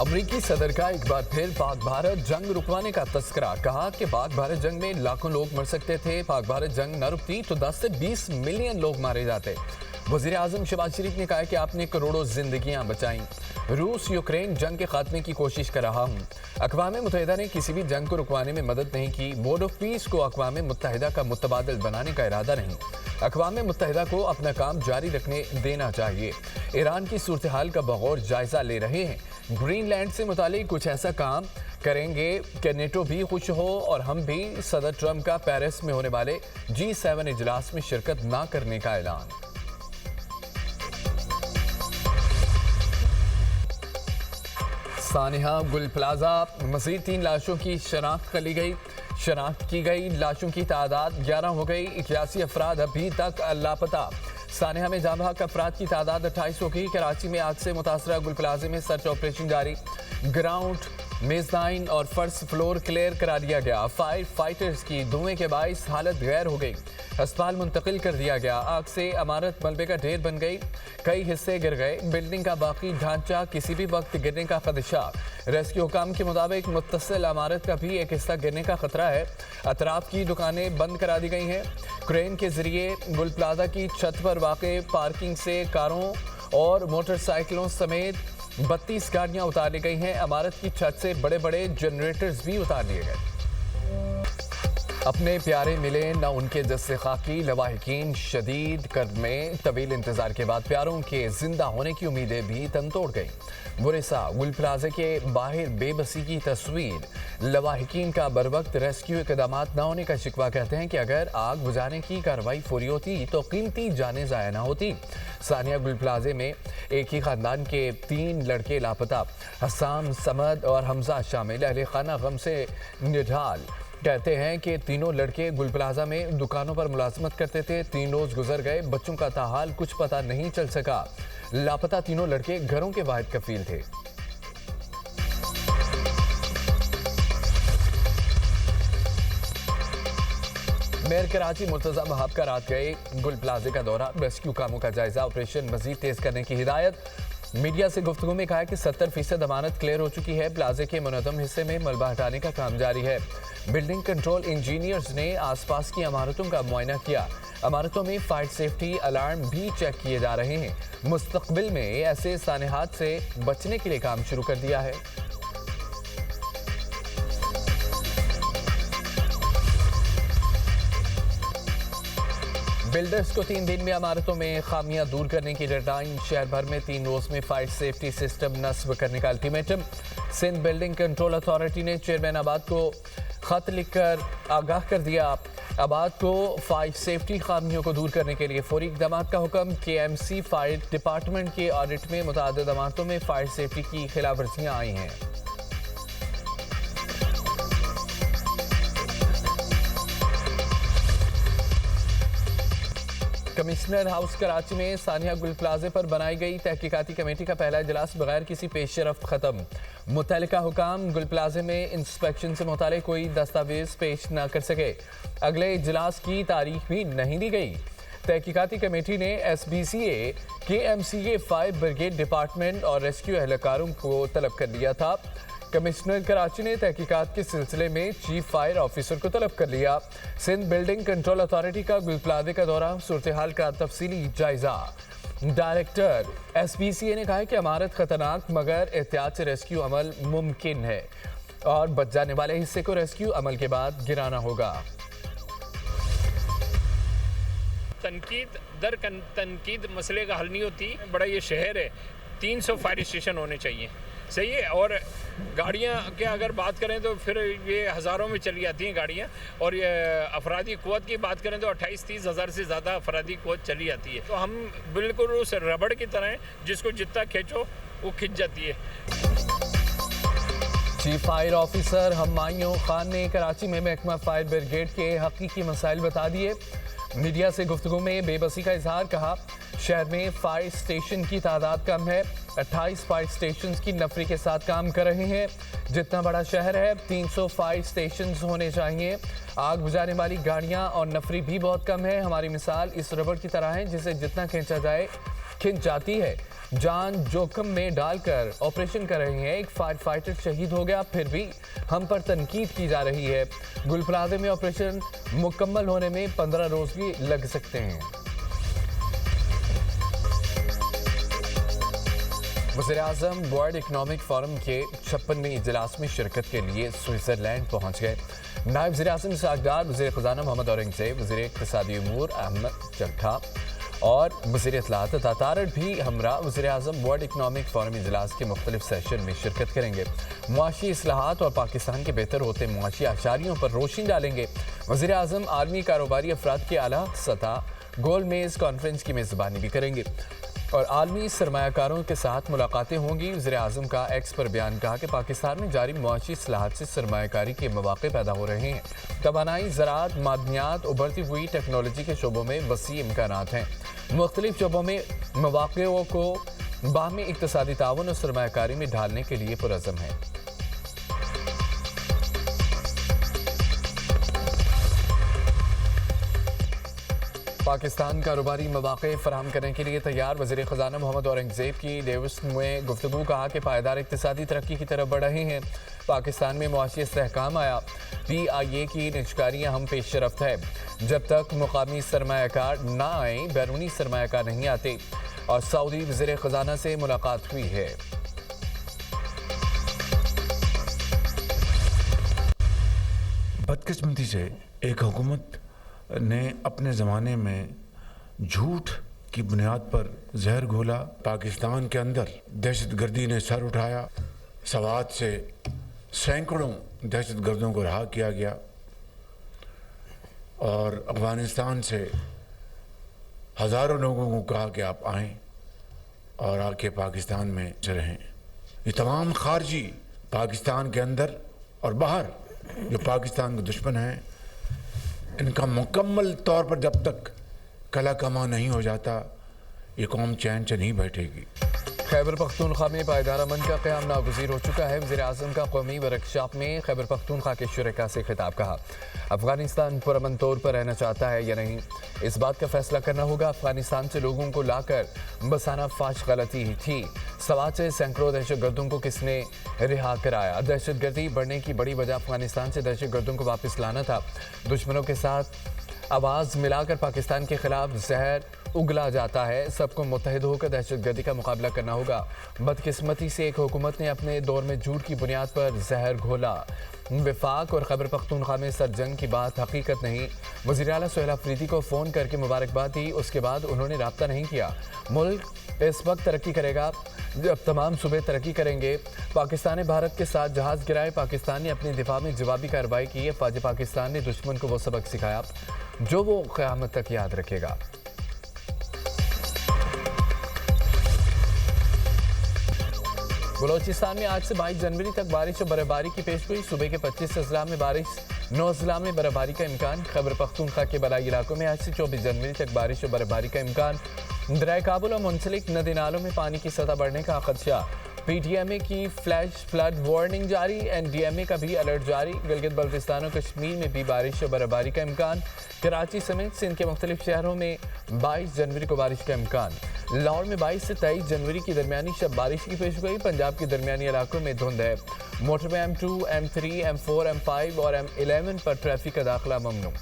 अमरीकी सदर का एक बार फिर पाक भारत जंग रुकवाने का तस्करा। कहा कि पाक भारत जंग में लाखों लोग मर सकते थे, पाक भारत जंग न रुकती तो 10 से 20 मिलियन लोग मारे जाते। वजीर आजम शहबाज शरीफ ने कहा कि आपने करोड़ों जिंदगियां बचाईं। रूस यूक्रेन जंग के खात्मे की कोशिश कर रहा हूं। अक़वाम मुत्तहिदा ने किसी भी जंग को रुकवाने में मदद नहीं की। बोर्ड ऑफ पीस को अक़वाम मुत्तहिदा का मुतबादिल बनाने का इरादा नहीं। अक़वाम मुत्तहिदा को अपना काम जारी रखने देना चाहिए। ईरान की सूरत हाल का बगौर जायजा ले रहे हैं। ग्रीनलैंड से मुतालिक कुछ ऐसा काम करेंगे कि नेटो भी खुश हो और हम भी। सदर ट्रंप का पेरिस में होने वाले G7 इजलास में शिरकत ना करने का ऐलान। सानिहा गुल प्लाजा मज़ीद 3 लाशों की शनाख्त की गई। लाशों की तादाद 11 हो गई। 81 अफराद अभी तक लापता। सानिहा में जाम बहक अफराद की तादाद 28 हो गई। कराची में आग से मुतासरा गुल प्लाजे में सर्च ऑपरेशन जारी। ग्राउंड, मेज़दाइन और फर्स्ट फ्लोर क्लियर करा दिया गया। फायर फाइटर्स की धुएं के बाइस हालत गैर हो गई। अस्पताल मुंतकिल कर दिया गया। आग से इमारत मलबे का ढेर बन गई। कई हिस्से गिर गए। बिल्डिंग का बाकी ढांचा किसी भी वक्त गिरने का खदशा। रेस्क्यू हुकाम के मुताबिक मुत्तसिल इमारत का भी एक हिस्सा गिरने का खतरा है। अतराफ की दुकानें बंद करा दी गई हैं। क्रेन के जरिए गुल प्लाजा की छत पर वाक़े पार्किंग से कारों और मोटरसाइकिलों समेत 32 गाड़ियां उतार ली गई हैं। इमारत की छत से बड़े बड़े जनरेटर्स भी उतार लिए गए। अपने प्यारे मिले न उनके जस्से खाकी। लवाहिकीन शदीद कर्ब में तवील इंतजार के बाद प्यारों के जिंदा होने की उम्मीदें भी तनतोड़ गई। बुरेसा गुल प्लाजा के बाहर बेबसी की तस्वीर। लवाहिकीन का बरवक्त रेस्क्यू इकदाम न होने का शिकवा कहते हैं कि अगर आग बुझाने की कार्रवाई फौरी होती तो कीमती जानें ज़ाया न होती। सानिया गुल प्लाजे में एक ही खानदान के 3 लड़के लापता। हसाम, समद और हमजा शामिल। अहले खाना गम से निढाल। कहते हैं कि तीनों लड़के गुल प्लाजा में दुकानों पर मुलाजमत करते थे। 3 रोज गुजर गए। बच्चों का ताहाल कुछ पता नहीं चल सका। लापता तीनों लड़के घरों के वाहिद कफील थे। मेयर कराची मुर्तज़ा वहाब का रात गए गुल प्लाजे का दौरा। रेस्क्यू कामों का जायजा। ऑपरेशन मजीद तेज करने की हिदायत। मीडिया से गुफ्तगू में कहा कि 70% अमानत क्लियर हो चुकी है। प्लाजे के मुनज़्ज़म हिस्से में मलबा हटाने का काम जारी है। बिल्डिंग कंट्रोल इंजीनियर्स ने आसपास की इमारतों का मुआयना किया। इमारतों में फायर सेफ्टी अलार्म भी चेक किए जा रहे हैं। मुस्तकबिल में ऐसे सानेहात से बचने के लिए काम शुरू कर दिया है। बिल्डर्स को 3 दिन में इमारतों में खामियां दूर करने की डेडलाइन। शहर भर में 3 रोज में फायर सेफ्टी सिस्टम नस्ब करने का ultimatum. Sindh building control authority ने चेयरमैन आबाद को खत लिखकर आगाह कर दिया। आबाद को फायर सेफ्टी खामियों को दूर करने के लिए फौरी इक़दाम का हुक्म। KMC फायर डिपार्टमेंट के ऑडिट में मुतादिद इमारतों में फायर सेफ्टी की खिलाफवर्जियां आई हैं। कमिश्नर हाउस कराची में सानिया गुल प्लाजे पर बनाई गई तहकीकाती कमेटी का पहला इजलास बगैर किसी पेशरफ्त खत्म। मुतल्लिका हुकाम गुल प्लाजे में इंस्पेक्शन से मुतालिक कोई दस्तावेज पेश न कर सके। अगले इजलास की तारीख भी नहीं दी गई। तहकीकाती कमेटी ने SBCA, KMCA, fire brigade department और रेस्क्यू एहलकारों को तलब कर लिया था। कमिश्नर कराची ने तहकीकात के सिलसिले में चीफ फायर ऑफिसर को तलब कर लिया। सिंध बिल्डिंग कंट्रोल अथॉरिटी का गुल प्लाजे का दौरा। सूरत हाल का तफसीली जायजा। डायरेक्टर SBCA ने कहा है कि इमारत खतरनाक मगर एहतियात से रेस्क्यू अमल मुमकिन है और बच जाने वाले हिस्से को रेस्क्यू अमल के बाद गिराना होगा। तनकीद मसले का हल नहीं होती। बड़ा ये शहर है, 300 फायर स्टेशन होने चाहिए, सही है। और गाड़ियाँ के अगर बात करें तो फिर ये हज़ारों में चली जाती हैं गाड़ियाँ। और ये अफरादी क़ुव्वत की बात करें तो 28-30 हज़ार से ज़्यादा अफरादी क़ुव्वत चली जाती है। तो हम बिल्कुल उस रबड़ की तरह हैं, जिसको जितना खींचो वो खिंच जाती है। Chief fire officer Humayun Khan ने कराची में महकमा फायर ब्रिगेड के हकीकी मसाइल बता दिए। मीडिया से गुफ्तगू में बेबसी का इजहार। कहा शहर में फायर स्टेशन की तादाद कम है। 28 फायर स्टेशन की नफरी के साथ काम कर रहे हैं। जितना बड़ा शहर है 300 फायर स्टेशन होने चाहिए। आग बुझाने वाली गाड़ियां और नफरी भी बहुत कम है। हमारी मिसाल इस रबड़ की तरह है जिसे जितना खींचा जाए खिंच जाती है। जान जोखिम में डालकर ऑपरेशन कर रहे हैं। एक फायर फाइटर शहीद हो गया, फिर भी हम पर तनकीद की जा रही है। गुल प्लाजा में ऑपरेशन मुकम्मल होने में 15 रोज भी लग सकते हैं। वज़ीर-ए-आज़म वर्ल्ड इकनॉमिक फोरम के 56वें इजलास में शिरकत के लिए स्विट्जरलैंड पहुंच गए। नायब वज़ीर-ए-आज़म इसहाक डार, वज़ीर ख़ज़ाना मोहम्मद औरंगज़ेब, वज़ीर इक़्तिसादी उमूर अहमद चट्ठा और वज़ीर इत्तलाआत तातारट भी हमरा वज़ीर-ए-आज़म वर्ल्ड इकनॉमिक फोरम इजलास के मुख्तलिफ सेशन में शिरकत करेंगे। मुआशी इस्लाहात और पाकिस्तान के बेहतर होते मुआशी आशारियों पर रोशनी डालेंगे। वज़ीर-ए-आज़म आलमी कारोबारी अफराद की आला सतह गोल मेज कॉन्फ्रेंस की मेज़बानी भी करेंगे और आलमी सरमायाकारों के साथ मुलाकातें होंगी। वज़ीर-ए-आज़म का एक्स पर बयान कहा कि पाकिस्तान में जारी मुआशी इस्लाहात से सरमायाकारी के मौक़े पैदा हो रहे हैं। तवानाई, ज़राअत, मादनियात, उभरती हुई टेक्नोलॉजी के शोबों में वसी इम्कानात हैं। मुख्तलिफ शोबों में मौक़ों को बाहमी इक़्तिसादी ताउन और सरमायाकारी में ढालने के लिए पुरअज़म है। पाकिस्तान कारोबारी मौक़े फराहम करने के लिए तैयार। वज़ीर ख़ज़ाना मोहम्मद औरंगज़ेब की डेवोस में गुफ्तगू, कहा कि पायदार इक़्तिसादी तरक्की की तरफ बढ़ रहे हैं। पाकिस्तान में मुआशी इस्तेहकाम आया। PIA की निजकारियाँ हम पेशरफ्त है। जब तक मुकामी सरमायाकार ना आए बैरूनी सरमायाकार नहीं आते। और सऊदी वज़ीर ख़ज़ाना से मुलाकात हुई है। बदकिस्मती से एक हुकूमत ने अपने ज़माने में झूठ की बुनियाद पर जहर घोला। पाकिस्तान के अंदर दहशतगर्दी ने सर उठाया। सवात से सैकड़ों दहशतगर्दों को रहा किया गया और अफ़गानिस्तान से हज़ारों लोगों को कहा कि आप आएं और आके पाकिस्तान में रहें। ये तमाम खारजी पाकिस्तान के अंदर और बाहर जो पाकिस्तान के दुश्मन हैं, इनका मुकम्मल तौर पर जब तक कला कमा नहीं हो जाता ये कौम चैन से नहीं बैठेगी। खैबर पख्तूनख्वा में पायदार अमन का क़याम नागुज़ीर हो चुका है। वज़ीर-ए-आज़म का कौमी वर्कशॉप में खैबर पख्तूनख्वा के शुरका से खिताब, कहा अफ़गानिस्तान पुरअमन तौर पर रहना चाहता है या नहीं, इस बात का फैसला करना होगा। अफ़गानिस्तान से लोगों को लाकर बसाना फाश गलती ही थी। सवात से सैकड़ों दहशतगर्दों को किसने रिहा कराया? दहशतगर्दी बढ़ने की बड़ी वजह अफ़गानिस्तान से दहशतगर्दों को वापस लाना था। दुश्मनों के साथ आवाज़ मिलाकर पाकिस्तान के खिलाफ जहर उगला जाता है। सबको मुत्तहिद होकर दहशतगर्दी का मुकाबला करना होगा। बदकिस्मती से एक हुकूमत ने अपने दौर में झूठ की बुनियाद पर जहर घोला। वफाक और खैबर पख्तूनख्वा में सर जंग की बात हकीकत नहीं। वज़ीर आला सुहेल अफरीदी को फ़ोन करके मुबारकबाद दी, उसके बाद उन्होंने रब्ता नहीं किया। मुल्क इस वक्त तरक्की करेगा जब तमाम सूबे तरक्की करेंगे। पाकिस्तान ने भारत के साथ जहाज़ गिराए। पाकिस्तान ने अपने दिफा में जवाबी कार्रवाई की है। फ़ौज पाकिस्तान ने दुश्मन को वो सबक सिखाया जो वो क़यामत तक याद रखेगा। बलोचिस्तान में आज से 22 जनवरी तक बारिश और बर्फबारी की पेशगोई। सूबे के 25 अजला में बारिश, 9 अजला में बर्फबारी का इम्कान। खैबर पख्तूनख्वा के बलाई इलाकों में आज से 24 जनवरी तक बारिश और बर्फबारी का इम्कान। दरिया काबुल और मुंसलिक नदी नालों में पानी की सतह बढ़ने का खदशा। PTMA की फ्लैश फ्लड वार्निंग जारी। NDMA का भी अलर्ट जारी। गिलगित बल्तिस्तान और कश्मीर में भी बारिश और बर्फबारी का इम्कान। कराची समेत सिंध के मुख्तलिफ शहरों में 22 जनवरी को बारिश का इम्कान। लाहौर में 22 से 23 जनवरी की दरमियानी शब बारिश की पेशगोई। पंजाब के दरमियानी इलाकों में धुंध है। मोटर में M2, M3, M4, M5 और M11 पर ट्रैफिक का दाखिला ममनू।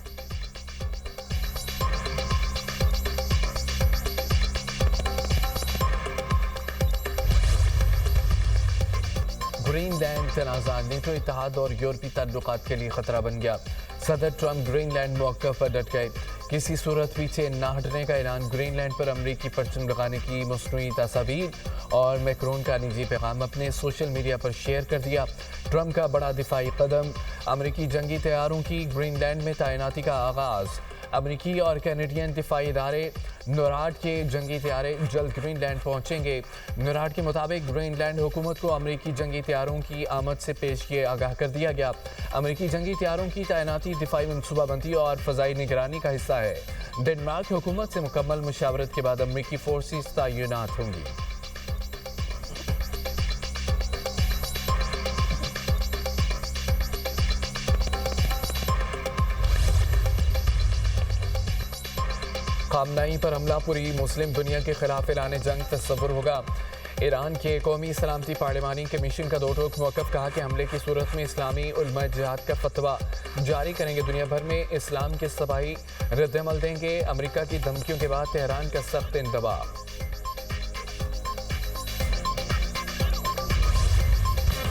ग्रीनलैंड तनाज़ा नेटो इत्तेहाद और यूरोपी ताल्लुकात के लिए खतरा बन गया। सदर ट्रंप ग्रीनलैंड मौक़िफ़ पर डट गए। किसी सूरत पीछे ना हटने का ऐलान। ग्रीनलैंड पर अमरीकी परचम लगाने की मसनूई तस्वीर और मैक्रोन का निजी पैगाम अपने सोशल मीडिया पर शेयर कर दिया। ट्रंप का बड़ा दिफाई कदम। अमरीकी जंगी तैयारों की ग्रीनलैंड में तैनाती का आगाज़। امریکی اور کینیڈین دفاعی ادارے نوراڈ کے جنگی طیارے جلد گرین لینڈ پہنچیں گے۔ نوراڈ کے مطابق گرین لینڈ حکومت کو امریکی جنگی طیاروں کی آمد سے پیش کیے آگاہ کر دیا گیا۔ امریکی جنگی طیاروں کی تعیناتی دفاعی منصوبہ بندی اور فضائی نگرانی کا حصہ ہے۔ ڈنمارک حکومت سے مکمل مشاورت کے بعد امریکی فورسز تعینات ہوں گی۔ خامنئی پر حملہ پوری مسلم دنیا کے خلاف اعلان جنگ تصور ہوگا۔ ایران کے قومی سلامتی پارلیمانی کمیشن کا 2 ٹوک موقف، کہا کہ حملے کی صورت میں اسلامی علماء جہاد کا فتویٰ جاری کریں گے، دنیا بھر میں اسلام کے صباحی رد عمل دیں گے۔ امریکہ کی دھمکیوں کے بعد تہران کا سخت انتباہ۔